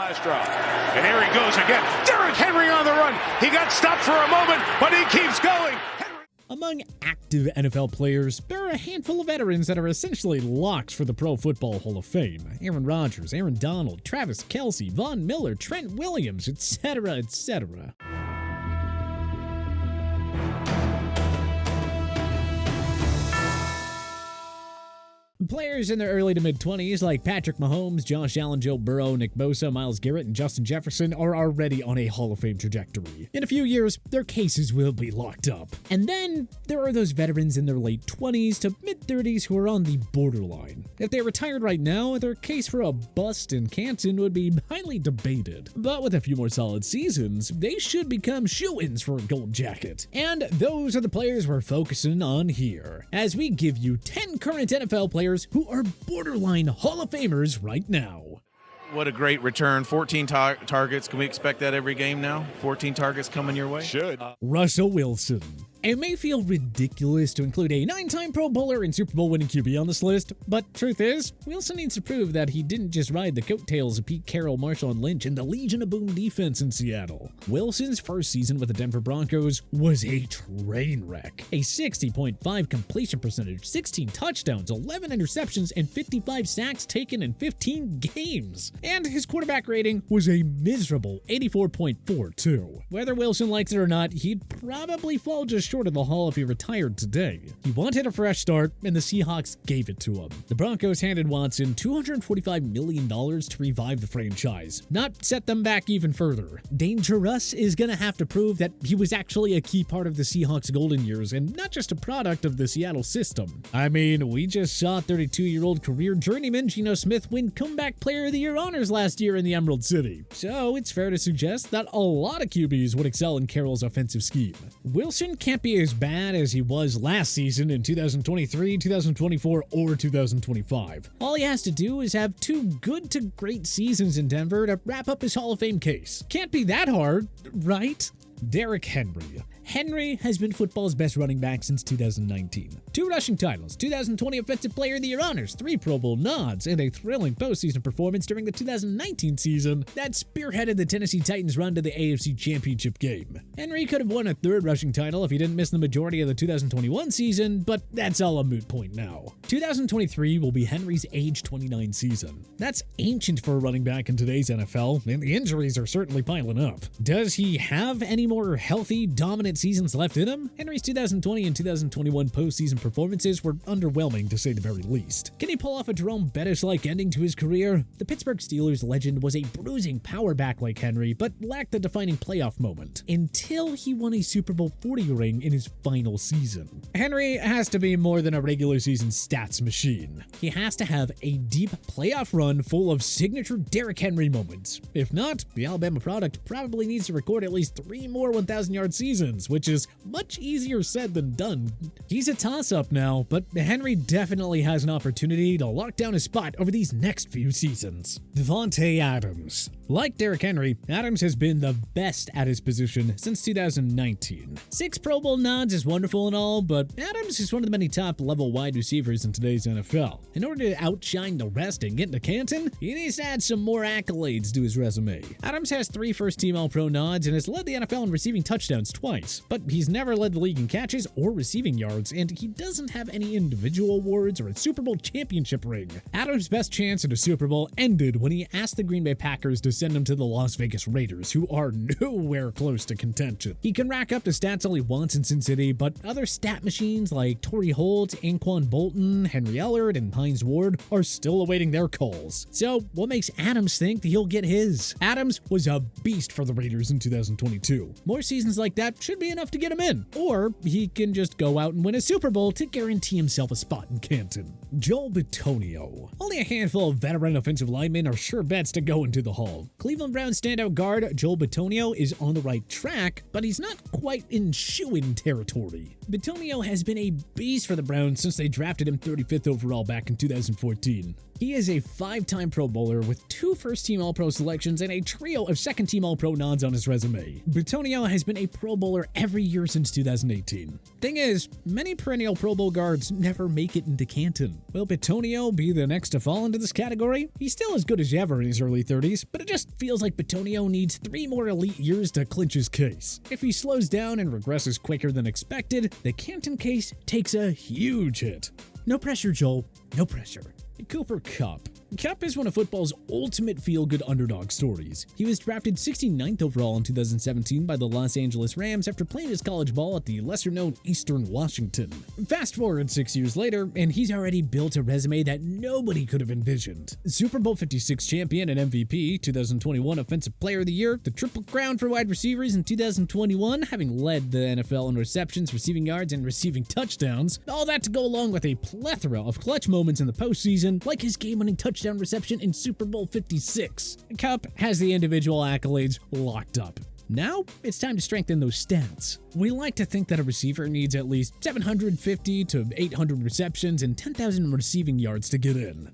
last drive. And here he goes again. Derrick Henry on the run. He got stopped for a moment, but he keeps going. Among active NFL players, there are a handful of veterans that are essentially locks for the Pro Football Hall of Fame. Aaron Rodgers, Aaron Donald, Travis Kelce, Von Miller, Trent Williams, etc., etc. Players in their early to mid-20s like Patrick Mahomes, Josh Allen, Joe Burrow, Nick Bosa, Myles Garrett, and Justin Jefferson are already on a Hall of Fame trajectory. In a few years, their cases will be locked up. And then there are those veterans in their late 20s to mid-30s who are on the borderline. If they retired right now, their case for a bust in Canton would be highly debated. But with a few more solid seasons, they should become shoo-ins for a gold jacket. And those are the players we're focusing on here, as we give you 10 current NFL players who are borderline Hall of Famers right now. What a great return. 14 targets. Can we expect that every game now? 14 targets coming your way? Should. Russell Wilson. It may feel ridiculous to include a 9-time Pro Bowler and Super Bowl winning QB on this list, but truth is, Wilson needs to prove that he didn't just ride the coattails of Pete Carroll, Marshawn Lynch, and the Legion of Boom defense in Seattle. Wilson's first season with the Denver Broncos was a train wreck. A 60.5 completion percentage, 16 touchdowns, 11 interceptions, and 55 sacks taken in 15 games. And his quarterback rating was a miserable 84.42. Whether Wilson likes it or not, he'd probably fall just short of the Hall if he retired today. He wanted a fresh start, and the Seahawks gave it to him. The Broncos handed Watson $245 million to revive the franchise, not set them back even further. Dangerous is gonna have to prove that he was actually a key part of the Seahawks' golden years and not just a product of the Seattle system. I mean, we just saw 32-year-old career journeyman Geno Smith win Comeback Player of the Year honors last year in the Emerald City. So it's fair to suggest that a lot of QBs would excel in Carroll's offensive scheme. Wilson can't be as bad as he was last season in 2023, 2024, or 2025. All he has to do is have 2 good to great seasons in Denver to wrap up his Hall of Fame case. Can't be that hard, right? Derrick Henry. Henry has been football's best running back since 2019. 2 rushing titles, 2020 Offensive Player of the Year honors, 3 Pro Bowl nods, and a thrilling postseason performance during the 2019 season that spearheaded the Tennessee Titans' run to the AFC Championship game. Henry could have won a 3rd rushing title if he didn't miss the majority of the 2021 season, but that's all a moot point now. 2023 will be Henry's age 29 season. That's ancient for a running back in today's NFL, and the injuries are certainly piling up. Does he have any more healthy, dominant seasons left in him? Henry's 2020 and 2021 postseason performances were underwhelming to say the very least. Can he pull off a Jerome Bettis-like ending to his career? The Pittsburgh Steelers legend was a bruising power back like Henry, but lacked the defining playoff moment until he won a Super Bowl 40 ring in his final season. Henry has to be more than a regular season stats machine. He has to have a deep playoff run full of signature Derrick Henry moments. If not, the Alabama product probably needs to record at least 3 more 1,000-yard seasons, which is much easier said than done. He's a toss-up now, but Henry definitely has an opportunity to lock down his spot over these next few seasons. Davante Adams. Like Derrick Henry, Adams has been the best at his position since 2019. 6 Pro Bowl nods is wonderful and all, but Adams is one of the many top-level wide receivers in today's NFL. In order to outshine the rest and get into Canton, he needs to add some more accolades to his resume. Adams has 3 first-team All-Pro nods and has led the NFL in receiving touchdowns twice, but he's never led the league in catches or receiving yards, and he doesn't have any individual awards or a Super Bowl championship ring. Adams' best chance at a Super Bowl ended when he asked the Green Bay Packers to send him to the Las Vegas Raiders, who are nowhere close to contention. He can rack up the stats all he wants in Sin City, but other stat machines like Torrey Holt, Anquan Bolton, Henry Ellard, and Hines Ward are still awaiting their calls. So what makes Adams think that he'll get his? Adams was a beast for the Raiders in 2022. More seasons like that should be enough to get him in, or he can just go out and win a Super Bowl to guarantee himself a spot in Canton. Joel Bitonio. Only a handful of veteran offensive linemen are sure bets to go into the Hall. Cleveland Browns standout guard Joel Bitonio is on the right track, but he's not quite in shoo-in territory. Bitonio has been a beast for the Browns since they drafted him 35th overall back in 2014. He is a 5-time Pro Bowler with 2 first-team All-Pro selections and a trio of second-team All-Pro nods on his resume. Bitonio has been a Pro Bowler every year since 2018. Thing is, many perennial Pro Bowl guards never make it into Canton. Will Bitonio be the next to fall into this category? He's still as good as ever in his early 30s, but it just feels like Bitonio needs 3 more elite years to clinch his case. If he slows down and regresses quicker than expected, the Canton case takes a huge hit. No pressure, Joel. No pressure. Cooper Kupp. Kupp is one of football's ultimate feel-good underdog stories. He was drafted 69th overall in 2017 by the Los Angeles Rams after playing his college ball at the lesser-known Eastern Washington. Fast forward 6 years later, and he's already built a resume that nobody could have envisioned. Super Bowl 56 champion and MVP, 2021 Offensive Player of the Year, the Triple Crown for wide receivers in 2021, having led the NFL in receptions, receiving yards, and receiving touchdowns. All that to go along with a plethora of clutch moments in the postseason, like his game-winning touchdown reception in Super Bowl 56. Kupp has the individual accolades locked up. Now, it's time to strengthen those stats. We like to think that a receiver needs at least 750 to 800 receptions and 10,000 receiving yards to get in.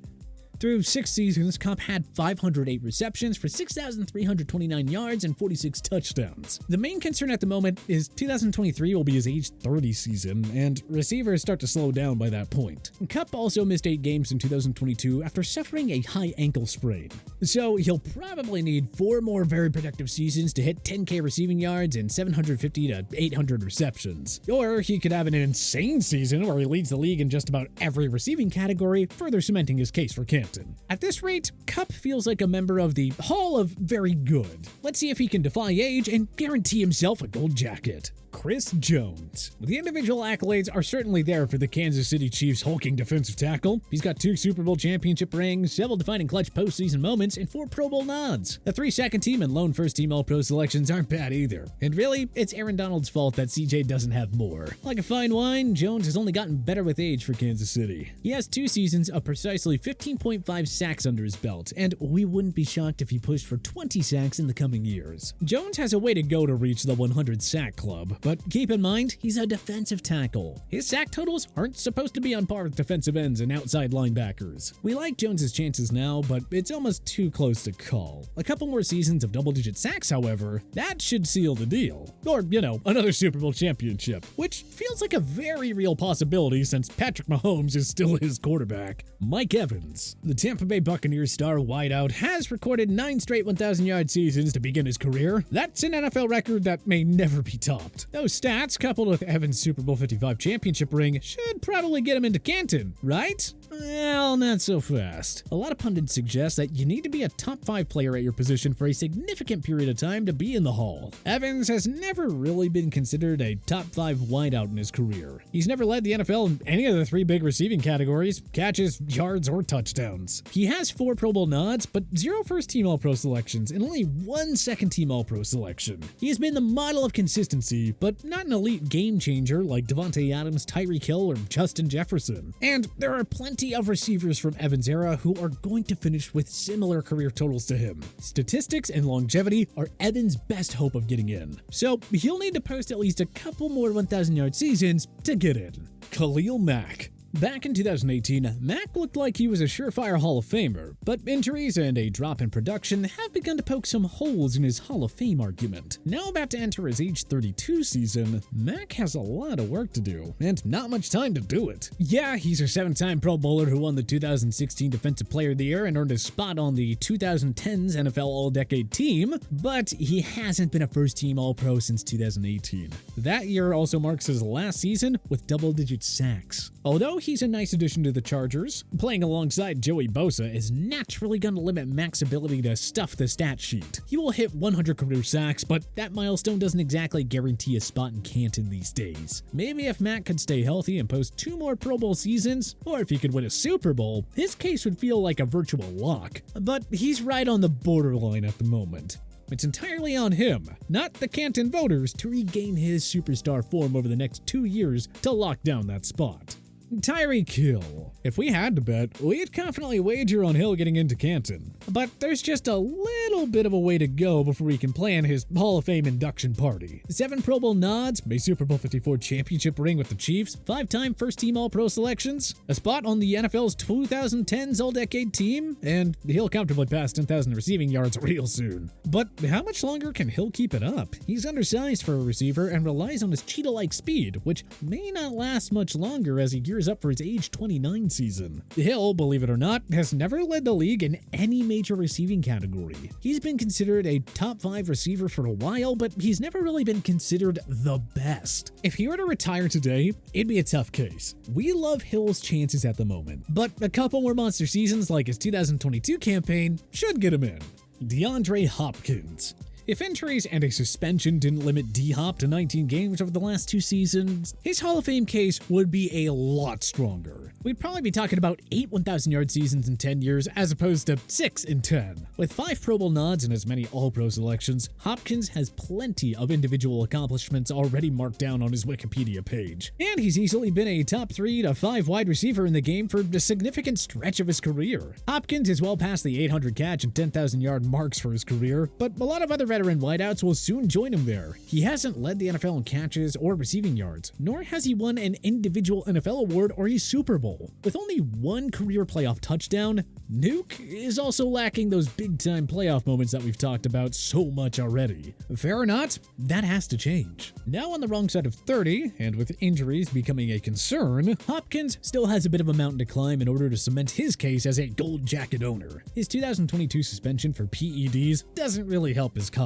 Through 6 seasons, Kupp had 508 receptions for 6,329 yards and 46 touchdowns. The main concern at the moment is 2023 will be his age 30 season, and receivers start to slow down by that point. Kupp also missed 8 games in 2022 after suffering a high ankle sprain. So he'll probably need 4 more very productive seasons to hit 10K receiving yards and 750 to 800 receptions. Or he could have an insane season where he leads the league in just about every receiving category, further cementing his case for Canton. At this rate, Kupp feels like a member of the Hall of Very Good. Let's see if he can defy age and guarantee himself a gold jacket. Chris Jones. The individual accolades are certainly there for the Kansas City Chiefs' hulking defensive tackle. He's got 2 Super Bowl championship rings, several defining clutch postseason moments, and 4 Pro Bowl nods. The 3 second-team and lone first-team All-Pro selections aren't bad either. And really, it's Aaron Donald's fault that CJ doesn't have more. Like a fine wine, Jones has only gotten better with age for Kansas City. He has 2 seasons of precisely 15.5 sacks under his belt, and we wouldn't be shocked if he pushed for 20 sacks in the coming years. Jones has a way to go to reach the 100-sack club, but keep in mind, he's a defensive tackle. His sack totals aren't supposed to be on par with defensive ends and outside linebackers. We like Jones's chances now, but it's almost too close to call. A couple more seasons of double-digit sacks, however, that should seal the deal. Or, another Super Bowl championship, which feels like a very real possibility since Patrick Mahomes is still his quarterback. Mike Evans. The Tampa Bay Buccaneers star wideout has recorded 9 straight 1,000-yard seasons to begin his career. That's an NFL record that may never be topped. Those stats, coupled with Evans' Super Bowl 55 championship ring, should probably get him into Canton, right? Well, not so fast. A lot of pundits suggest that you need to be a top 5 player at your position for a significant period of time to be in the Hall. Evans has never really been considered a top 5 wideout in his career. He's never led the NFL in any of the 3 big receiving categories: catches, yards, or touchdowns. He has 4 Pro Bowl nods, but 0 first-team All-Pro selections and only 1 second-team All-Pro selection. He has been the model of consistency, but not an elite game changer like Davante Adams, Tyreek Hill, or Justin Jefferson. And there are plenty of receivers from Evans' era who are going to finish with similar career totals to him. Statistics and longevity are Evans' best hope of getting in, so he'll need to post at least a couple more 1,000-yard seasons to get in. Khalil Mack. Back in 2018, Mack looked like he was a surefire Hall of Famer, but injuries and a drop in production have begun to poke some holes in his Hall of Fame argument. Now about to enter his age 32 season, Mack has a lot of work to do, and not much time to do it. Yeah, he's a 7-time Pro Bowler who won the 2016 Defensive Player of the Year and earned a spot on the 2010's NFL All-Decade team, but he hasn't been a first-team All-Pro since 2018. That year also marks his last season with double-digit sacks. Although he's a nice addition to the Chargers, playing alongside Joey Bosa is naturally going to limit Mack's ability to stuff the stat sheet. He will hit 100 career sacks, but that milestone doesn't exactly guarantee a spot in Canton these days. Maybe if Mack could stay healthy and post 2 more Pro Bowl seasons, or if he could win a Super Bowl, his case would feel like a virtual lock. But he's right on the borderline at the moment. It's entirely on him, not the Canton voters, to regain his superstar form over the next 2 years to lock down that spot. Tyreek Hill. If we had to bet, we'd confidently wager on Hill getting into Canton. But there's just a little little bit of a way to go before he can plan his Hall of Fame induction party. 7 Pro Bowl nods, a Super Bowl 54 championship ring with the Chiefs, 5-time first-team All-Pro selections, a spot on the NFL's 2010s All-Decade team, and he'll comfortably pass 10,000 receiving yards real soon. But how much longer can Hill keep it up? He's undersized for a receiver and relies on his cheetah-like speed, which may not last much longer as he gears up for his age 29 season. Hill, believe it or not, has never led the league in any major receiving category. He's been considered a top 5 receiver for a while, but he's never really been considered the best. If he were to retire today, it'd be a tough case. We love Hill's chances at the moment, but a couple more monster seasons like his 2022 campaign should get him in. DeAndre Hopkins. If injuries and a suspension didn't limit D-Hop to 19 games over the last 2 seasons, his Hall of Fame case would be a lot stronger. We'd probably be talking about 8 1,000-yard seasons in 10 years as opposed to 6 in 10. With 5 Pro Bowl nods and as many All-Pro selections, Hopkins has plenty of individual accomplishments already marked down on his Wikipedia page. And he's easily been a top 3 to 5 wide receiver in the game for a significant stretch of his career. Hopkins is well past the 800 catch and 10,000-yard marks for his career, but a lot of other veteran wideouts will soon join him there. He hasn't led the NFL in catches or receiving yards, nor has he won an individual NFL award or a Super Bowl. With only 1 career playoff touchdown, Nuke is also lacking those big-time playoff moments that we've talked about so much already. Fair or not, that has to change. Now on the wrong side of 30, and with injuries becoming a concern, Hopkins still has a bit of a mountain to climb in order to cement his case as a gold jacket owner. His 2022 suspension for PEDs doesn't really help his cause.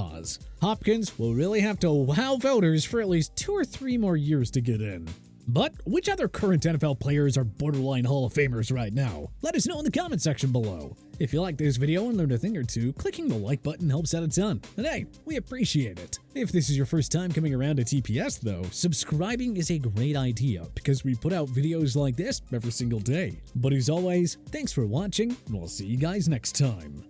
Hopkins will really have to wow voters for at least 2 or 3 more years to get in. But which other current NFL players are borderline Hall of Famers right now? Let us know in the comment section below. If you liked this video and learned a thing or two, clicking the like button helps out a ton. And hey, we appreciate it. If this is your first time coming around to TPS though, subscribing is a great idea because we put out videos like this every single day. But as always, thanks for watching, and we'll see you guys next time.